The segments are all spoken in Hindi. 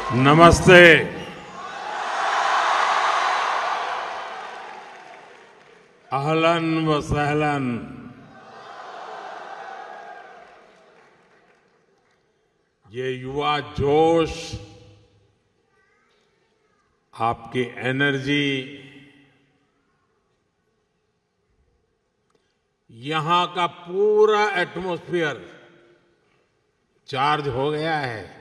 नमस्ते। अहलन व सहलन। ये युवा जोश, आपकी एनर्जी, यहां का पूरा एटमॉस्फेयर चार्ज हो गया है।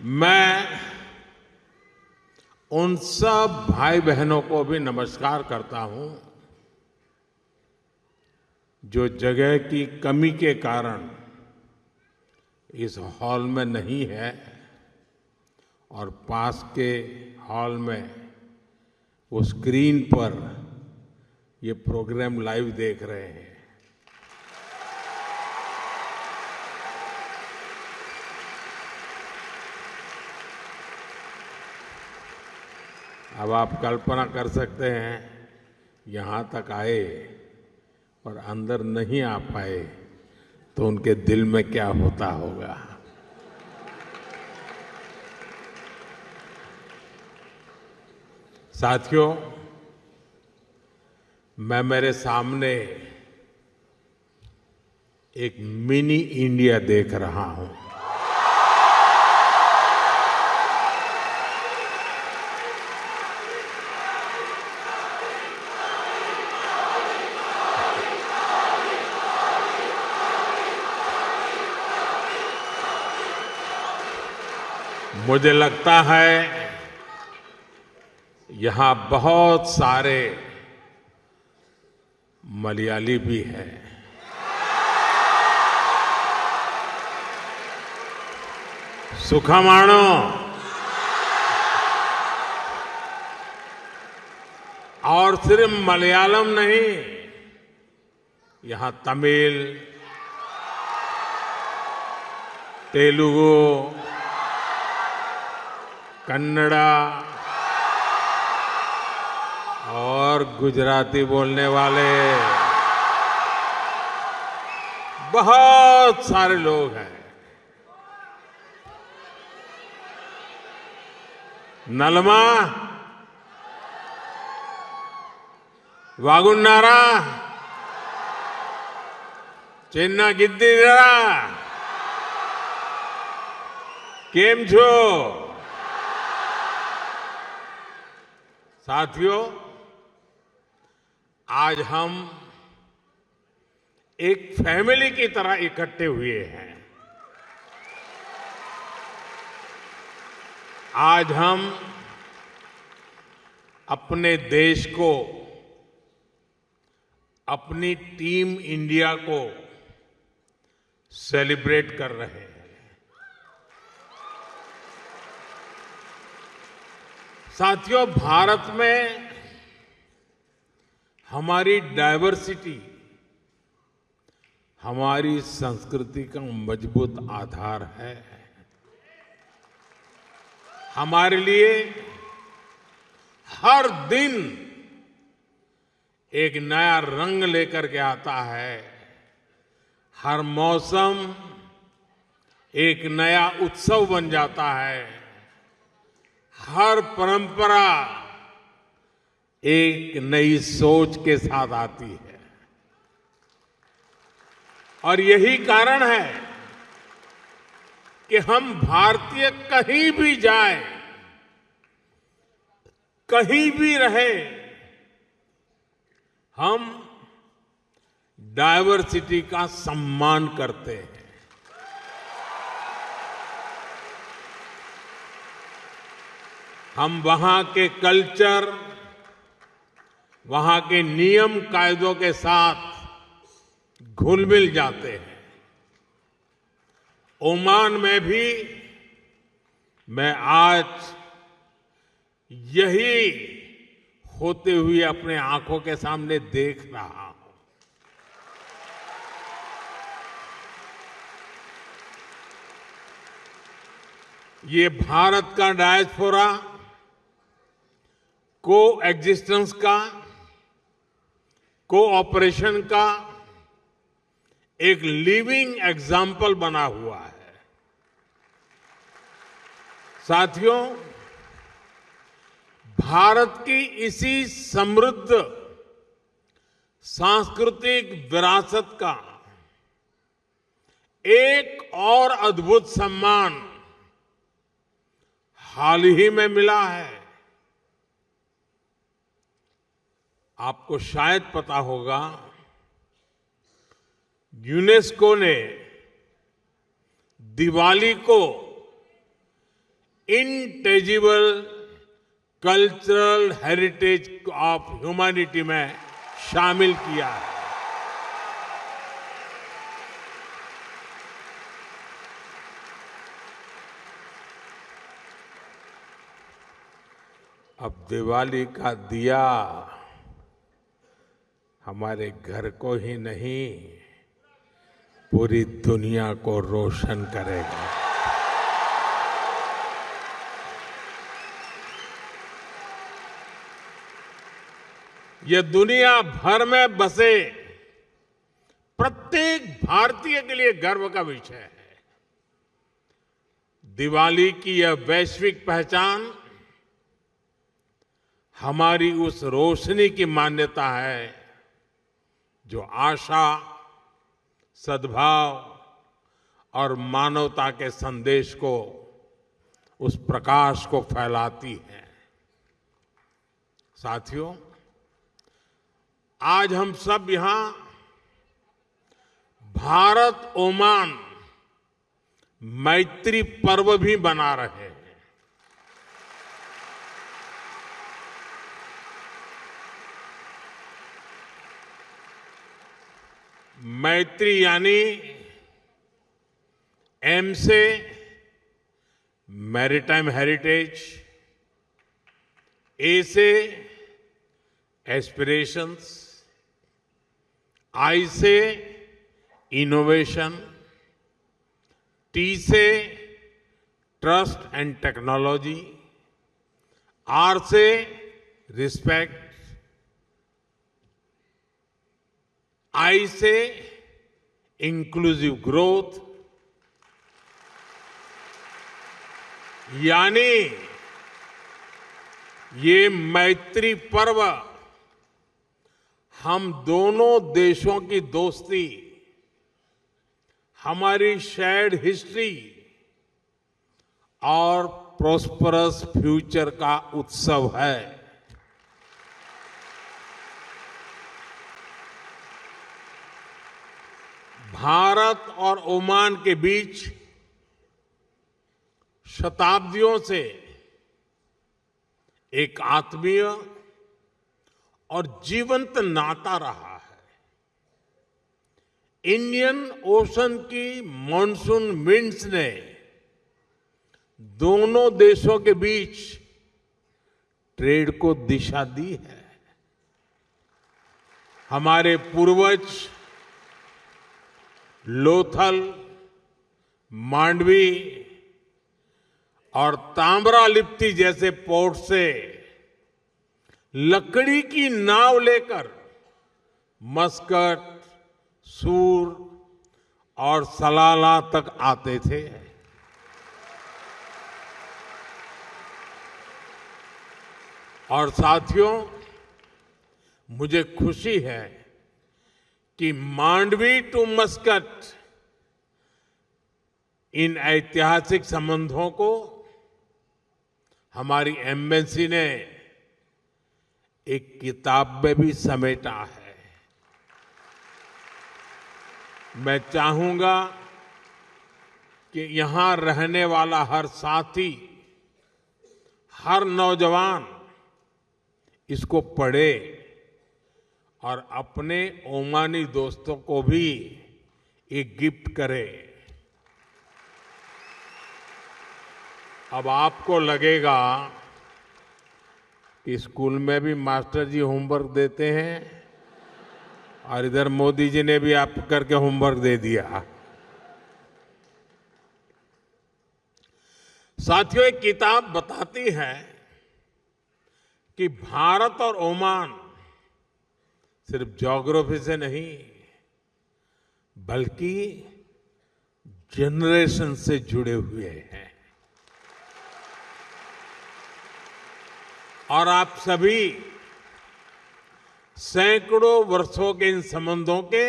मैं उन सब भाई बहनों को भी नमस्कार करता हूं जो जगह की कमी के कारण इस हॉल में नहीं है और पास के हॉल में वो स्क्रीन पर ये प्रोग्राम लाइव देख रहे हैं। अब आप कल्पना कर सकते हैं, यहाँ तक आए और अंदर नहीं आ पाए तो उनके दिल में क्या होता होगा। साथियों, मैं मेरे सामने एक मिनी इंडिया देख रहा हूं। मुझे लगता है यहां बहुत सारे मलयाली भी हैं। सुखमाणो, और सिर्फ मलयालम नहीं, यहां तमिल, तेलुगु, कन्नड़ा और गुजराती बोलने वाले बहुत सारे लोग हैं। नलमा, वागुन्नारा, चेन्ना गिद्दीरा, केम छो? साथियों, आज हम एक फैमिली की तरह इकट्ठे हुए हैं। आज हम अपने देश को, अपनी टीम इंडिया को सेलिब्रेट कर रहे हैं। साथियों, भारत में हमारी डायवर्सिटी, हमारी संस्कृति का मजबूत आधार है। हमारे लिए हर दिन एक नया रंग लेकर के आता है। हर मौसम एक नया उत्सव बन जाता है। हर परंपरा एक नई सोच के साथ आती है। और यही कारण है कि हम भारतीय कहीं भी जाए, कहीं भी रहे, हम डायवर्सिटी का सम्मान करते हैं। हम वहां के कल्चर, वहां के नियम कायदों के साथ घुल मिल जाते हैं। ओमान में भी मैं आज यही होते हुए अपने आंखों के सामने देख रहा हूं। ये भारत का डायस्पोरा को एग्जिस्टेंस का, कोऑपरेशन का एक लिविंग एग्जाम्पल बना हुआ है। साथियों, भारत की इसी समृद्ध सांस्कृतिक विरासत का एक और अद्भुत सम्मान हाल ही में मिला है। आपको शायद पता होगा, यूनेस्को ने दिवाली को इंटेजिबल कल्चरल हेरिटेज ऑफ ह्यूमैनिटी में शामिल किया है। अब दिवाली का दिया हमारे घर को ही नहीं, पूरी दुनिया को रोशन करेगा। यह दुनिया भर में बसे प्रत्येक भारतीय के लिए गर्व का विषय है। दिवाली की यह वैश्विक पहचान हमारी उस रोशनी की मान्यता है जो आशा, सद्भाव और मानवता के संदेश को, उस प्रकाश को फैलाती है। साथियों, आज हम सब यहां भारत ओमान मैत्री पर्व भी मना रहे हैं। मैत्री यानी एम से मैरीटाइम हेरिटेज, ए से एस्पिरेशंस, आई से इनोवेशन, टी से ट्रस्ट एंड टेक्नोलॉजी, आर से रिस्पेक्ट, आई से इंक्लूसिव ग्रोथ, यानी ये मैत्री पर्व हम दोनों देशों की दोस्ती, हमारी शेयर्ड हिस्ट्री और प्रॉस्परस फ्यूचर का उत्सव है। भारत और ओमान के बीच शताब्दियों से एक आत्मीय और जीवंत नाता रहा है। इंडियन ओशन की मॉनसून विंड्स ने दोनों देशों के बीच ट्रेड को दिशा दी है। हमारे पूर्वज लोथल, मांडवी और ताम्रालिप्ति जैसे पोर्ट से लकड़ी की नाव लेकर मस्कट, सूर और सलाला तक आते थे। और साथियों, मुझे खुशी है कि मांडवी टू मस्कट इन ऐतिहासिक संबंधों को हमारी एम्बेसी ने एक किताब में भी समेटा है। मैं चाहूंगा कि यहां रहने वाला हर साथी, हर नौजवान इसको पढ़े और अपने ओमानी दोस्तों को भी एक गिफ्ट करे। अब आपको लगेगा कि स्कूल में भी मास्टर जी होमवर्क देते हैं और इधर मोदी जी ने भी आप करके होमवर्क दे दिया। साथियों, एक किताब बताती है कि भारत और ओमान सिर्फ ज्योग्राफी से नहीं बल्कि जनरेशन से जुड़े हुए हैं। और आप सभी सैकड़ों वर्षों के इन संबंधों के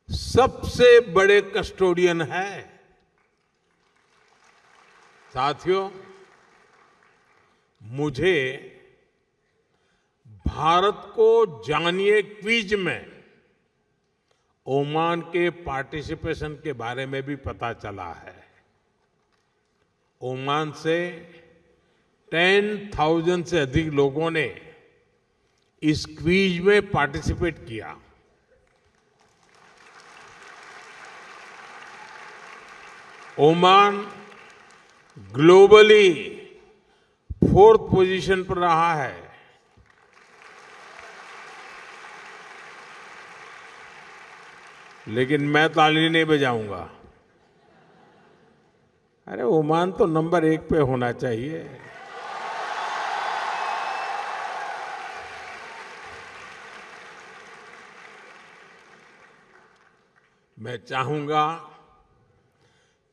सबसे बड़े कस्टोडियन हैं। साथियों, मुझे भारत को जानिए क्विज में ओमान के पार्टिसिपेशन के बारे में भी पता चला है। ओमान से 10,000 से अधिक लोगों ने इस क्विज में पार्टिसिपेट किया। ओमान ग्लोबली 4th पोजीशन पर रहा है। लेकिन मैं ताली नहीं बजाऊंगा। अरे ओमान तो नंबर 1 पे होना चाहिए। मैं चाहूंगा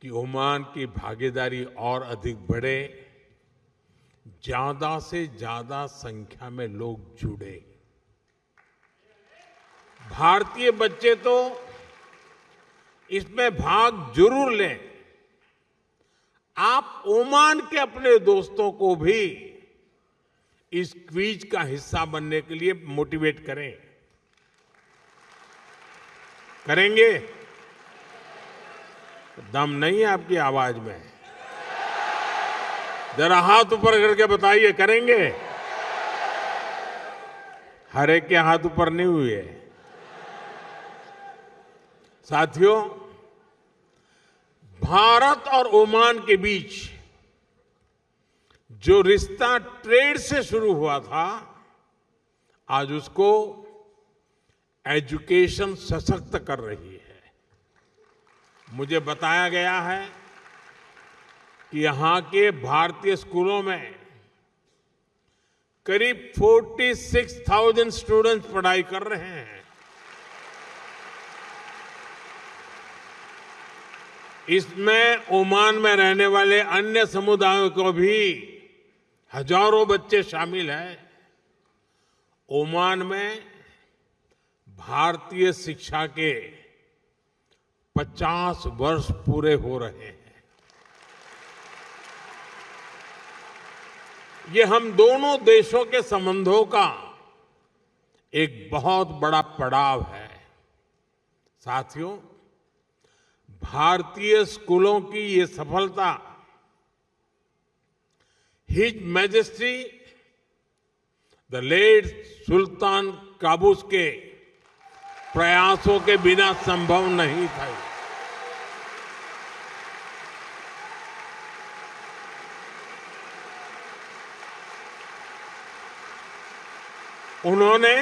कि ओमान की भागीदारी और अधिक बढ़े, ज्यादा से ज्यादा संख्या में लोग जुड़े। भारतीय बच्चे तो इसमें भाग जरूर लें। आप ओमान के अपने दोस्तों को भी इस क्विज का हिस्सा बनने के लिए मोटिवेट करें। करेंगे? दम नहीं है आपकी आवाज में। जरा हाथ ऊपर करके बताइए, करेंगे? हर एक के हाथ ऊपर नहीं हुए। साथियों, भारत और ओमान के बीच जो रिश्ता ट्रेड से शुरू हुआ था, आज उसको एजुकेशन सशक्त कर रही है। मुझे बताया गया है कि यहां के भारतीय स्कूलों में करीब 46,000 स्टूडेंट्स पढ़ाई कर रहे हैं। इसमें ओमान में रहने वाले अन्य समुदायों को भी हजारों बच्चे शामिल हैं। ओमान में भारतीय शिक्षा के 50 वर्ष पूरे हो रहे हैं। ये हम दोनों देशों के संबंधों का एक बहुत बड़ा पड़ाव है। साथियों, भारतीय स्कूलों की ये सफलता his majesty the late sultan Qaboos के प्रयासों के बिना संभव नहीं था। उन्होंने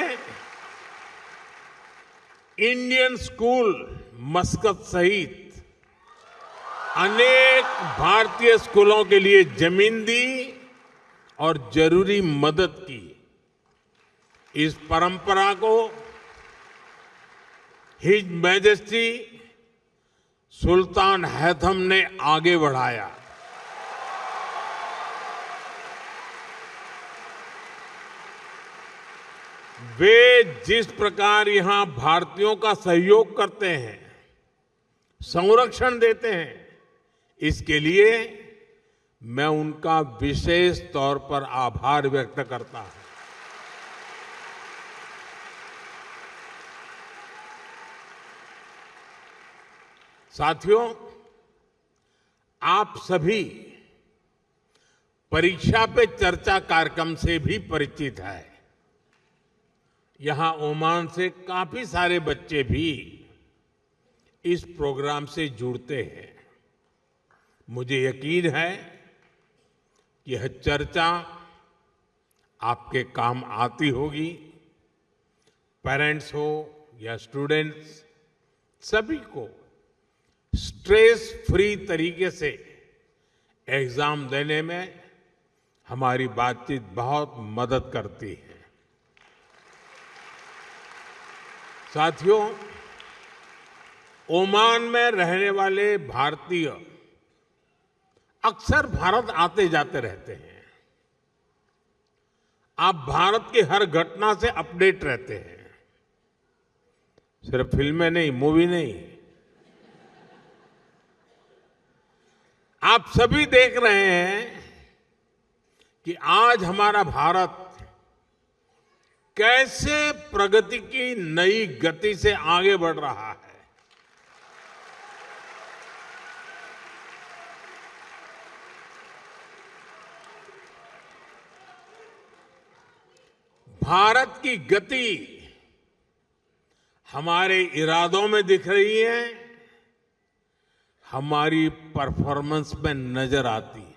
इंडियन स्कूल मस्कत सहित अनेक भारतीय स्कूलों के लिए जमीन दी और जरूरी मदद की। इस परंपरा को हिज मैजेस्टी सुल्तान हैथम ने आगे बढ़ाया। वे जिस प्रकार यहां भारतीयों का सहयोग करते हैं, संरक्षण देते हैं, इसके लिए मैं उनका विशेष तौर पर आभार व्यक्त करता हूं। साथियों, आप सभी परीक्षा पे चर्चा कार्यक्रम से भी परिचित हैं। यहां ओमान से काफी सारे बच्चे भी इस प्रोग्राम से जुड़ते हैं। मुझे यकीन है कि यह चर्चा आपके काम आती होगी। पेरेंट्स हो या स्टूडेंट्स, सभी को स्ट्रेस फ्री तरीके से एग्जाम देने में हमारी बातचीत बहुत मदद करती है। साथियों, ओमान में रहने वाले भारतीय अक्सर भारत आते जाते रहते हैं। आप भारत की हर घटना से अपडेट रहते हैं, सिर्फ फिल्में नहीं, मूवी नहीं। आप सभी देख रहे हैं कि आज हमारा भारत कैसे प्रगति की नई गति से आगे बढ़ रहा है। भारत की गति हमारे इरादों में दिख रही है, हमारी परफॉर्मेंस में नजर आती है।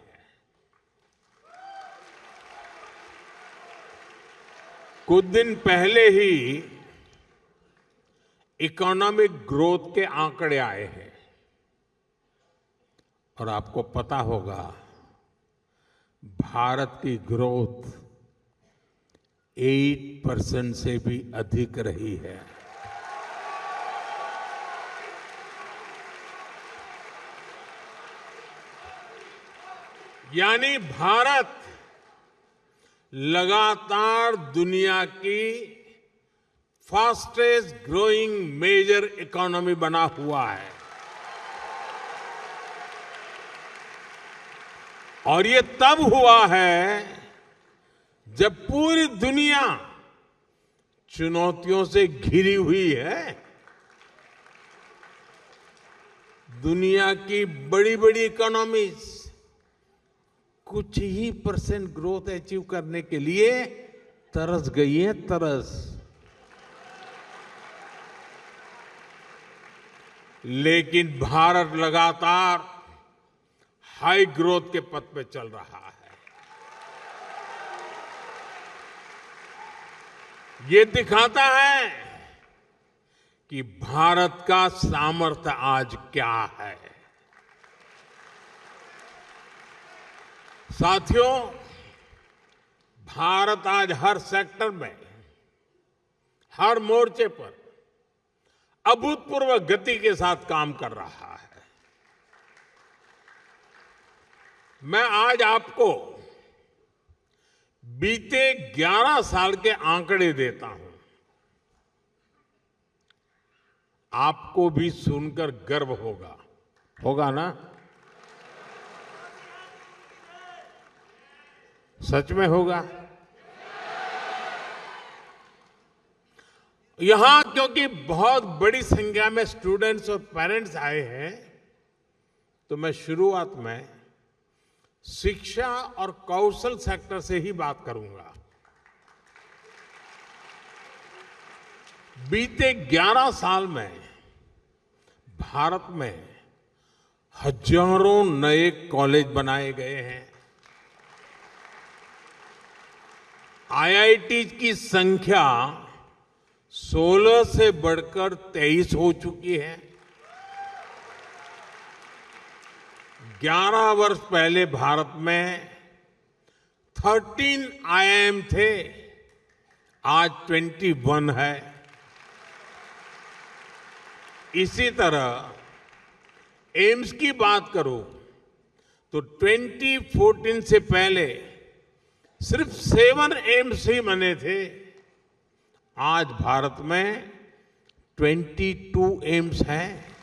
कुछ दिन पहले ही इकोनॉमिक ग्रोथ के आंकड़े आए हैं और आपको पता होगा भारत की ग्रोथ 8% से भी अधिक रही है। यानी भारत लगातार दुनिया की फास्टेस्ट ग्रोइंग मेजर इकोनॉमी बना हुआ है और ये तब हुआ है जब पूरी दुनिया चुनौतियों से घिरी हुई है। दुनिया की बड़ी बड़ी इकोनॉमीज कुछ ही % ग्रोथ अचीव करने के लिए तरस गई है, तरस। लेकिन भारत लगातार हाई ग्रोथ के पथ पे चल रहा है। ये दिखाता है कि भारत का सामर्थ्य आज क्या है। साथियों, भारत आज हर सेक्टर में, हर मोर्चे पर अभूतपूर्व गति के साथ काम कर रहा है। मैं आज आपको बीते 11 साल के आंकड़े देता हूं। आपको भी सुनकर गर्व होगा, होगा ना? सच में होगा। यहां क्योंकि बहुत बड़ी संख्या में स्टूडेंट्स और पेरेंट्स आए हैं, तो मैं शुरुआत में शिक्षा और कौशल सेक्टर से ही बात करूंगा। बीते 11 साल में भारत में हजारों नए कॉलेज बनाए गए हैं। आईआईटी की संख्या 16 से बढ़कर 23 हो चुकी है। 11 वर्ष पहले भारत में 13 आईआईएम थे, आज 21 है। इसी तरह एम्स की बात करूं तो 2014 से पहले सिर्फ 7 एम्स ही बने थे, आज भारत में 22 एम्स हैं।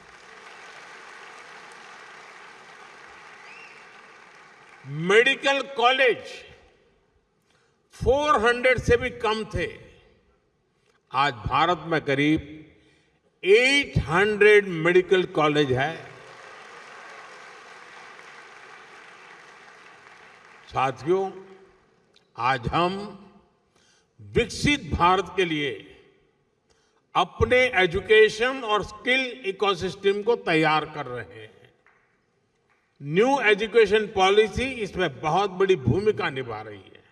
मेडिकल कॉलेज 400 से भी कम थे, आज भारत में करीब 800 मेडिकल कॉलेज है। साथियों, आज हम विकसित भारत के लिए अपने एजुकेशन और स्किल इकोसिस्टम को तैयार कर रहे हैं। न्यू एजुकेशन पॉलिसी इसमें बहुत बड़ी भूमिका निभा रही है।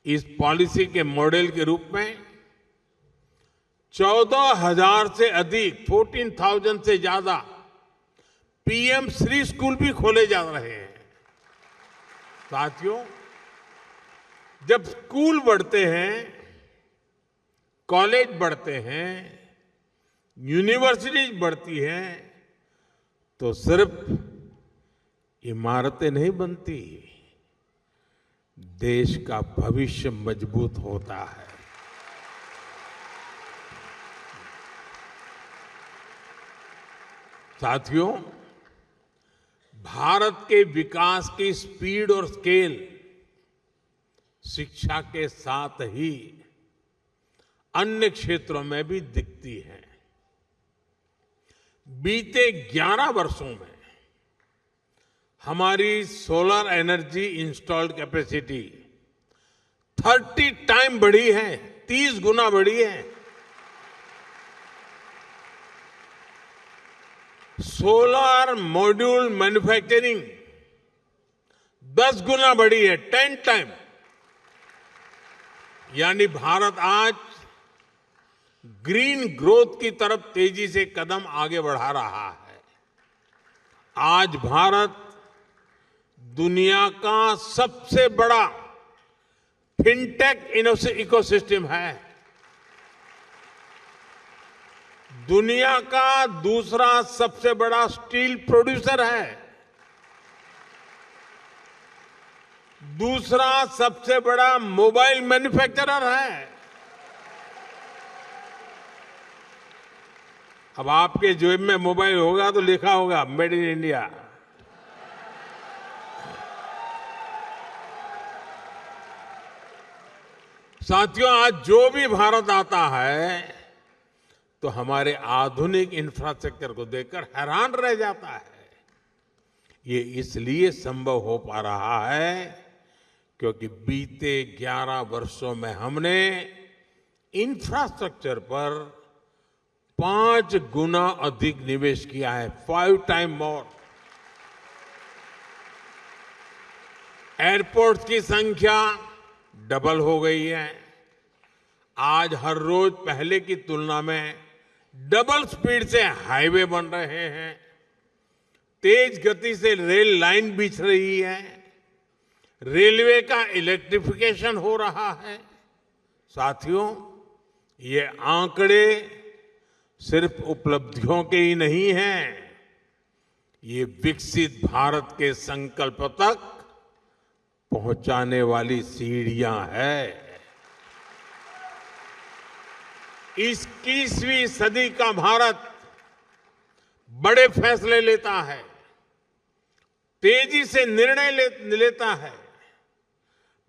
इस पॉलिसी के मॉडल के रूप में 14,000 से अधिक 14,000 से ज्यादा पीएम श्री स्कूल भी खोले जा रहे हैं। साथियों, जब स्कूल बढ़ते हैं कॉलेज बढ़ते हैं, यूनिवर्सिटीज बढ़ती हैं, तो सिर्फ इमारतें नहीं बनती, देश का भविष्य मजबूत होता है। साथियों, भारत के विकास की स्पीड और स्केल शिक्षा के साथ ही अन्य क्षेत्रों में भी दिखती है। बीते 11 वर्षों में हमारी solar energy installed capacity 30 time बढ़ी है, 30 गुना बढ़ी है। सोलर मॉड्यूल मैन्युफैक्चरिंग 10 गुना बढ़ी है, 10 टाइम। यानी भारत आज ग्रीन ग्रोथ की तरफ तेजी से कदम आगे बढ़ा रहा है। आज भारत दुनिया का सबसे बड़ा फिनटेक इकोसिस्टम है। दुनिया का दूसरा सबसे बड़ा स्टील प्रोड्यूसर है। दूसरा सबसे बड़ा मोबाइल मैन्युफैक्चरर है। अब आपके जेब में मोबाइल होगा तो लिखा होगा मेड इन इंडिया। साथियों, आज जो भी भारत आता है तो हमारे आधुनिक इंफ्रास्ट्रक्चर को देखकर हैरान रह जाता है। ये इसलिए संभव हो पा रहा है क्योंकि बीते 11 वर्षों में हमने इंफ्रास्ट्रक्चर पर 5 गुना अधिक निवेश किया है, 5 टाइम मोर। एयरपोर्ट्स की संख्या डबल हो गई है। आज हर रोज पहले की तुलना में डबल स्पीड से हाईवे बन रहे हैं। तेज गति से रेल लाइन बिछ रही है। रेलवे का इलेक्ट्रिफिकेशन हो रहा है। साथियों, ये आंकड़े सिर्फ उपलब्धियों के ही नहीं हैं, ये विकसित भारत के संकल्प तक पहुंचाने वाली सीढ़ियां हैं। 21वीं सदी का भारत बड़े फैसले लेता है, तेजी से निर्णय लेता है,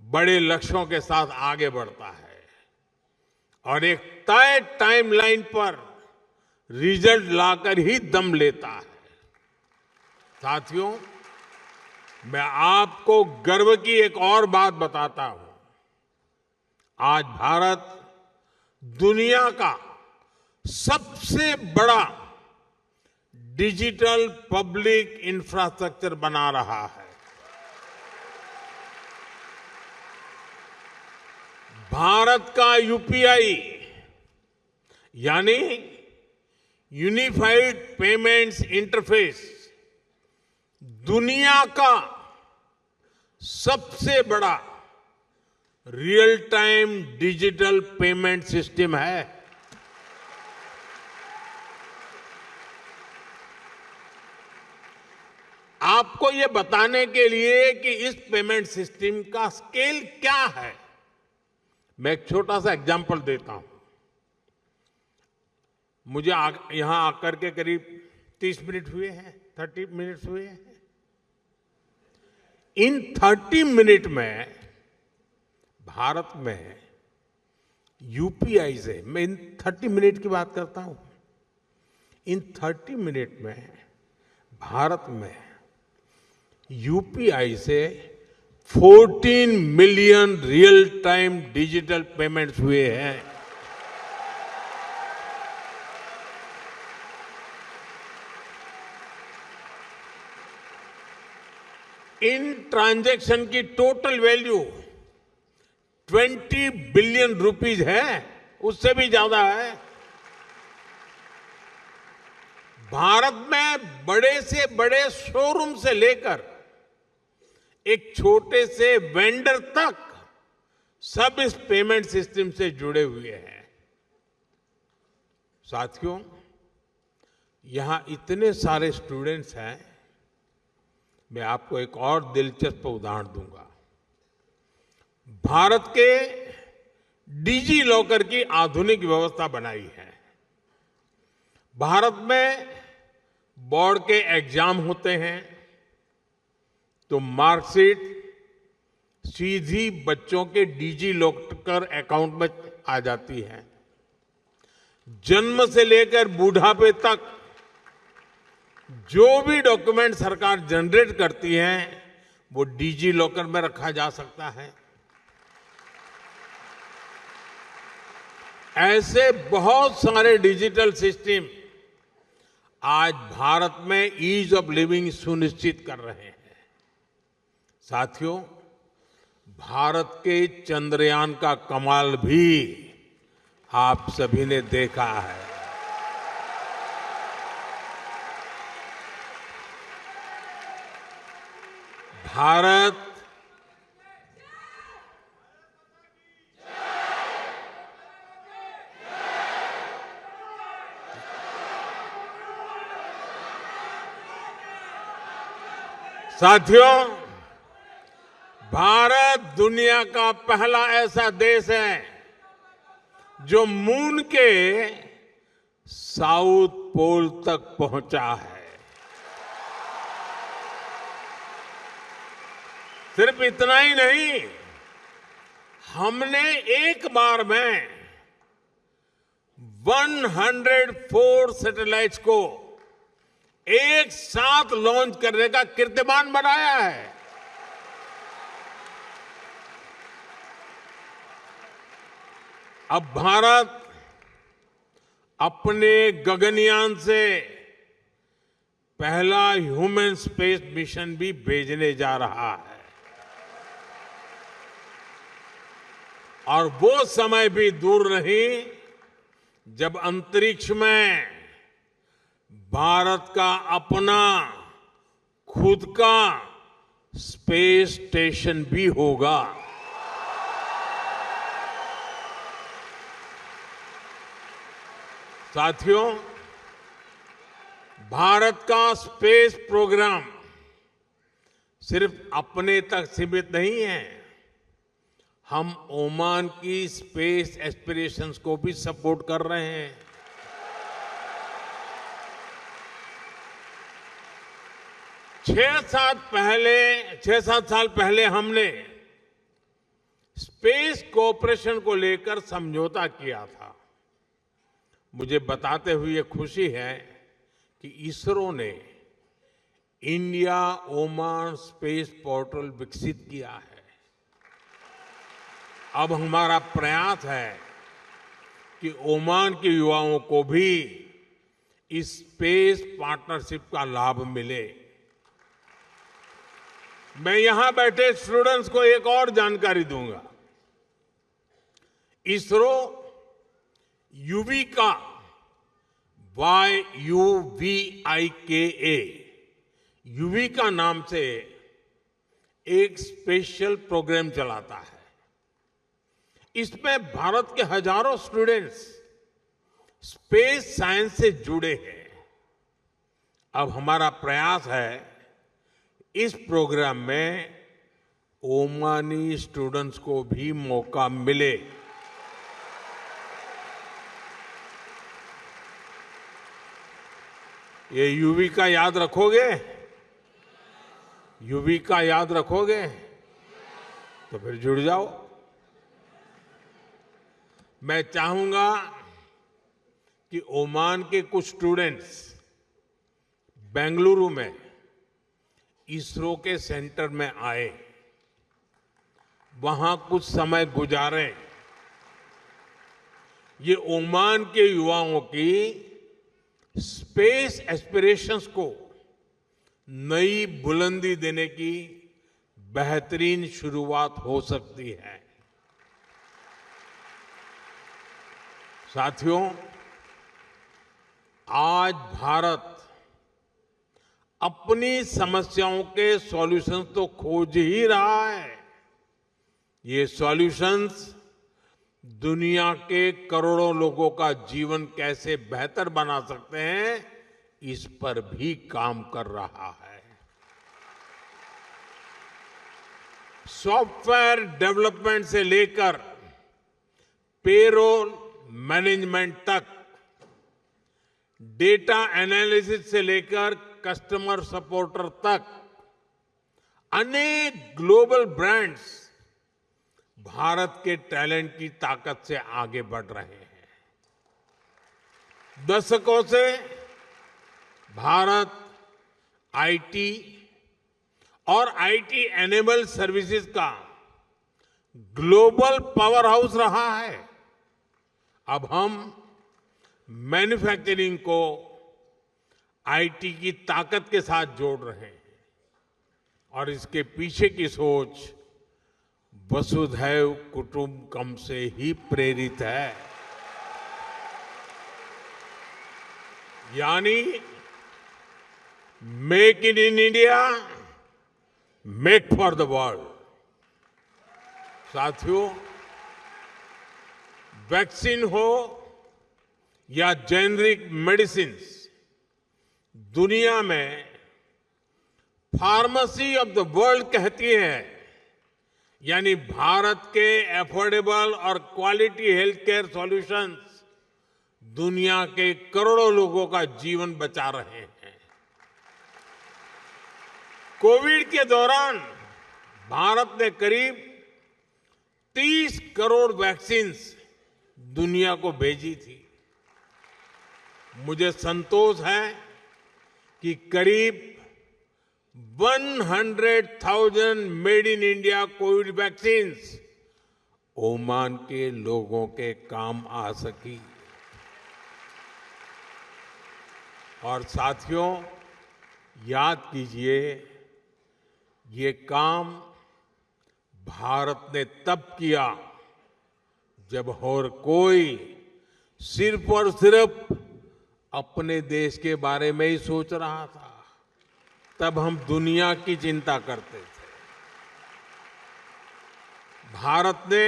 बड़े लक्ष्यों के साथ आगे बढ़ता है और एक तय टाइमलाइन पर रिजल्ट लाकर ही दम लेता है। साथियों, मैं आपको गर्व की एक और बात बताता हूं। आज भारत दुनिया का सबसे बड़ा डिजिटल पब्लिक इंफ्रास्ट्रक्चर बना रहा है। भारत का यूपीआई यानी यूनिफाइड पेमेंट्स इंटरफेस दुनिया का सबसे बड़ा real time digital payment system है। आपको ये बताने के लिए कि इस पेमेंट सिस्टम का स्केल क्या है, मैं एक छोटा सा एग्जांपल देता हूं। मुझे यहां आकर के करीब 30 मिनट हुए हैं, 30 मिनट्स हुए हैं। इन 30 मिनट में भारत में यूपीआई से, मैं इन 30 मिनट की बात करता हूं, इन 30 मिनट में भारत में यूपीआई से 14 million real time digital payments हुए हैं। इन ट्रांजैक्शन की टोटल वैल्यू 20 बिलियन रुपीज है, उससे भी ज्यादा है। भारत में बड़े से बड़े शोरूम से लेकर एक छोटे से वेंडर तक सब इस पेमेंट सिस्टम से जुड़े हुए हैं। साथियों, यहां इतने सारे स्टूडेंट्स हैं, मैं आपको एक और दिलचस्प उदाहरण दूंगा। भारत के डिजी लॉकर की आधुनिक व्यवस्था बनाई है। भारत में बोर्ड के एग्जाम होते हैं तो मार्कशीट सीधी बच्चों के डिजी लॉकर अकाउंट में आ जाती है। जन्म से लेकर बूढ़ापे तक जो भी डॉक्यूमेंट सरकार जनरेट करती है वो डिजी लॉकर में रखा जा सकता है। ऐसे बहुत सारे डिजिटल सिस्टम आज भारत में ईज ऑफ लिविंग सुनिश्चित कर रहे हैं। साथियों, भारत के चंद्रयान का कमाल भी आप सभी ने देखा है। भारत साथियों, भारत दुनिया का पहला ऐसा देश है जो मून के साउथ पोल तक पहुंचा है। सिर्फ इतना ही नहीं, हमने एक बार में 104 सैटेलाइट्स को एक साथ लॉन्च करने का कीर्तिमान बनाया है। अब भारत अपने गगनयान से पहला ह्यूमन स्पेस मिशन भी भेजने जा रहा है और वो समय भी दूर नहीं जब अंतरिक्ष में भारत का अपना खुद का स्पेस स्टेशन भी होगा। साथियों, भारत का स्पेस प्रोग्राम सिर्फ अपने तक सीमित नहीं है, हम ओमान की स्पेस एस्पिरेशंस को भी सपोर्ट कर रहे हैं। 6-7 साल पहले हमने स्पेस कोऑपरेशन को लेकर समझौता किया था। मुझे बताते हुए खुशी है कि इसरो ने इंडिया ओमान स्पेस पोर्टल विकसित किया है। अब हमारा प्रयास है कि ओमान के युवाओं को भी इस स्पेस पार्टनरशिप का लाभ मिले। मैं यहां बैठे स्टूडेंट्स को एक और जानकारी दूंगा। इसरो युविका YUVIKA युविका नाम से एक स्पेशल प्रोग्राम चलाता है। इसमें भारत के हजारों स्टूडेंट्स स्पेस साइंस से जुड़े हैं। अब हमारा प्रयास है इस प्रोग्राम में ओमानी स्टूडेंट्स को भी मौका मिले। ये युविका याद रखोगे? युविका याद रखोगे? तो फिर जुड़ जाओ। मैं चाहूंगा कि ओमान के कुछ स्टूडेंट्स बेंगलुरु में इसरो के सेंटर में आए, वहां कुछ समय गुजारें। ये ओमान के युवाओं की स्पेस एस्पिरेशंस को नई बुलंदी देने की बेहतरीन शुरुआत हो सकती है। साथियों, आज भारत अपनी समस्याओं के सॉल्यूशंस तो खोज ही रहा है। ये सॉल्यूशंस दुनिया के करोड़ों लोगों का जीवन कैसे बेहतर बना सकते हैं, इस पर भी काम कर रहा है। सॉफ्टवेयर डेवलपमेंट से लेकर पेरोल मैनेजमेंट तक, डेटा एनालिसिस से लेकर कस्टमर सपोर्टर तक, अनेक ग्लोबल ब्रांड्स भारत के टैलेंट की ताकत से आगे बढ़ रहे हैं। दशकों से भारत आईटी और आईटी एनेबल सर्विसेज का ग्लोबल पावर हाउस रहा है। अब हम मैन्युफैक्चरिंग को आईटी की ताकत के साथ जोड़ रहे हैं और इसके पीछे की सोच वसुधैव कुटुंबकम से ही प्रेरित है। यानी make in India, make for the world. साथियों, वैक्सीन हो या जेनरिक मेडिसिन्स, दुनिया में फार्मेसी ऑफ द वर्ल्ड कहती है, यानी भारत के एफोर्डेबल और क्वालिटी हेल्थ केयर सॉल्यूशंस दुनिया के करोड़ों लोगों का जीवन बचा रहे हैं। कोविड के दौरान भारत ने करीब 30 करोड़ वैक्सीन्स दुनिया को भेजी थी। मुझे संतोष है कि करीब 100,000 made in India Covid vaccines Oman के लोगों के काम आ सकी। और साथियों, याद कीजिए, ये काम भारत ने तब किया जब और कोई सिर्फ और सिर्फ अपने देश के बारे में ही सोच रहा था। तब हम दुनिया की चिंता करते थे। भारत ने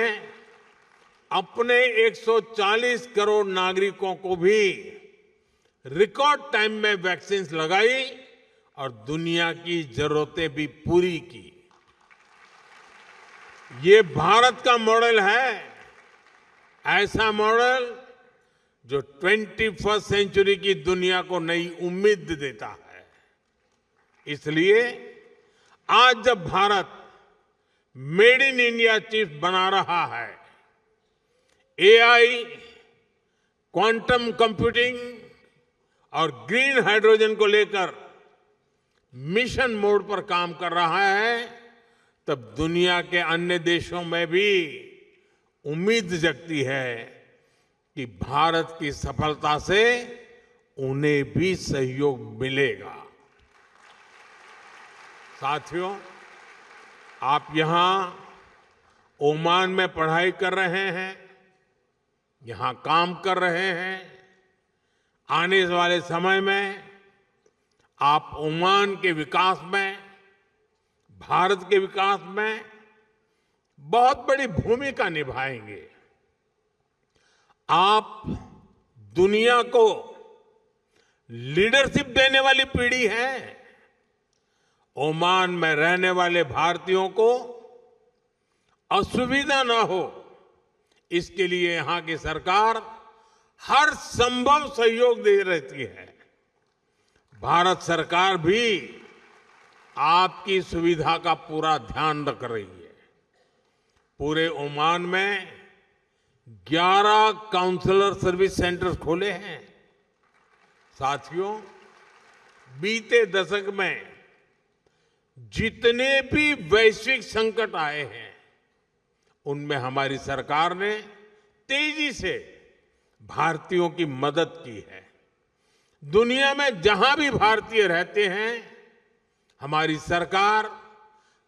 अपने 140 करोड़ नागरिकों को भी रिकॉर्ड टाइम में वैक्सीन लगाई और दुनिया की जरूरतें भी पूरी की। ये भारत का मॉडल है, ऐसा मॉडल जो 21वीं सेंचुरी की दुनिया को नई उम्मीद देता है। इसलिए आज जब Bharat made in India chips बना रहा है, एआई, क्वांटम कंप्यूटिंग और ग्रीन हाइड्रोजन को लेकर मिशन मोड पर काम कर रहा है, तब दुनिया के अन्य देशों में भी उम्मीद जगती है कि भारत की सफलता से उन्हें भी सहयोग मिलेगा। साथियों, आप यहां ओमान में पढ़ाई कर रहे हैं, यहां काम कर रहे हैं। आने वाले समय में आप ओमान के विकास में, भारत के विकास में बहुत बड़ी भूमिका निभाएंगे। आप दुनिया को लीडरशिप देने वाली पीढ़ी है। ओमान में रहने वाले भारतीयों को असुविधा न हो, इसके लिए यहां की सरकार हर संभव सहयोग दे रहती है। भारत सरकार भी आपकी सुविधा का पूरा ध्यान रख रही है। पूरे ओमान में 11 काउंसलर सर्विस सेंटर्स खोले हैं। साथियों, बीते दशक में जितने भी वैश्विक संकट आए हैं, उनमें हमारी सरकार ने तेजी से भारतीयों की मदद की है। दुनिया में जहां भी भारतीय रहते हैं, हमारी सरकार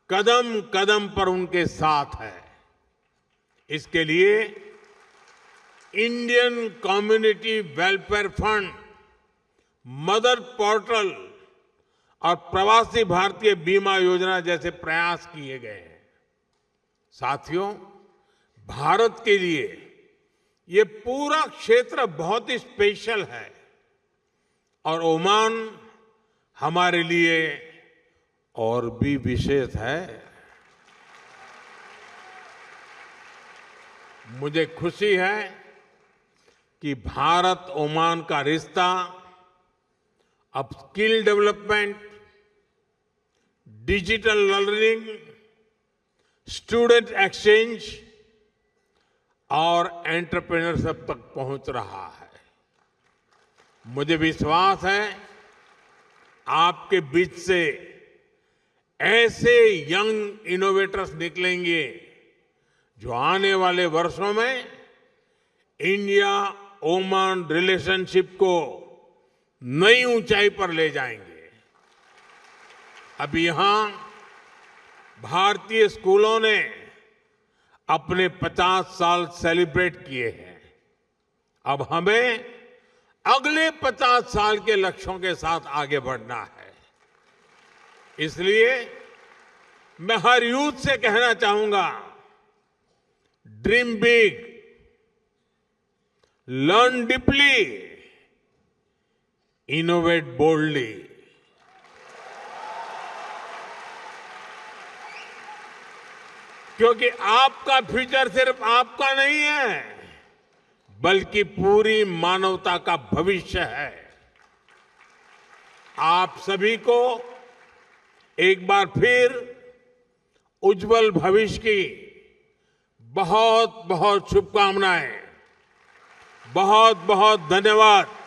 कदम कदम पर उनके साथ है। इसके लिए Indian community welfare fund, mother portal और प्रवासी भारतीय बीमा योजना जैसे प्रयास किए गए हैं। साथियों, भारत के लिए ये पूरा क्षेत्र बहुत ही स्पेशल है और ओमान हमारे लिए और भी विशेष है। मुझे खुशी है कि भारत ओमान का रिश्ता अब skill development, digital learning, student exchange और एंटरप्रेन्योरशिप तक पहुंच रहा है। मुझे विश्वास है आपके बीच से ऐसे यंग इनोवेटर्स निकलेंगे जो आने वाले वर्षों में इंडिया ओमान रिलेशनशिप को नई ऊंचाई पर ले जाएंगे। अब यहां भारतीय स्कूलों ने अपने 50 साल सेलिब्रेट किए हैं। अब हमें अगले 50 साल के लक्ष्यों के साथ आगे बढ़ना है। इसलिए मैं हर यूथ से कहना चाहूंगा, dream big, learn deeply, innovate boldly. क्योंकि आपका फ्यूचर सिर्फ आपका नहीं है, बल्कि पूरी मानवता का भविष्य है। आप सभी को एक बार फिर उज्जवल भविष्य की बहुत बहुत शुभकामनाएं। बहुत बहुत धन्यवाद।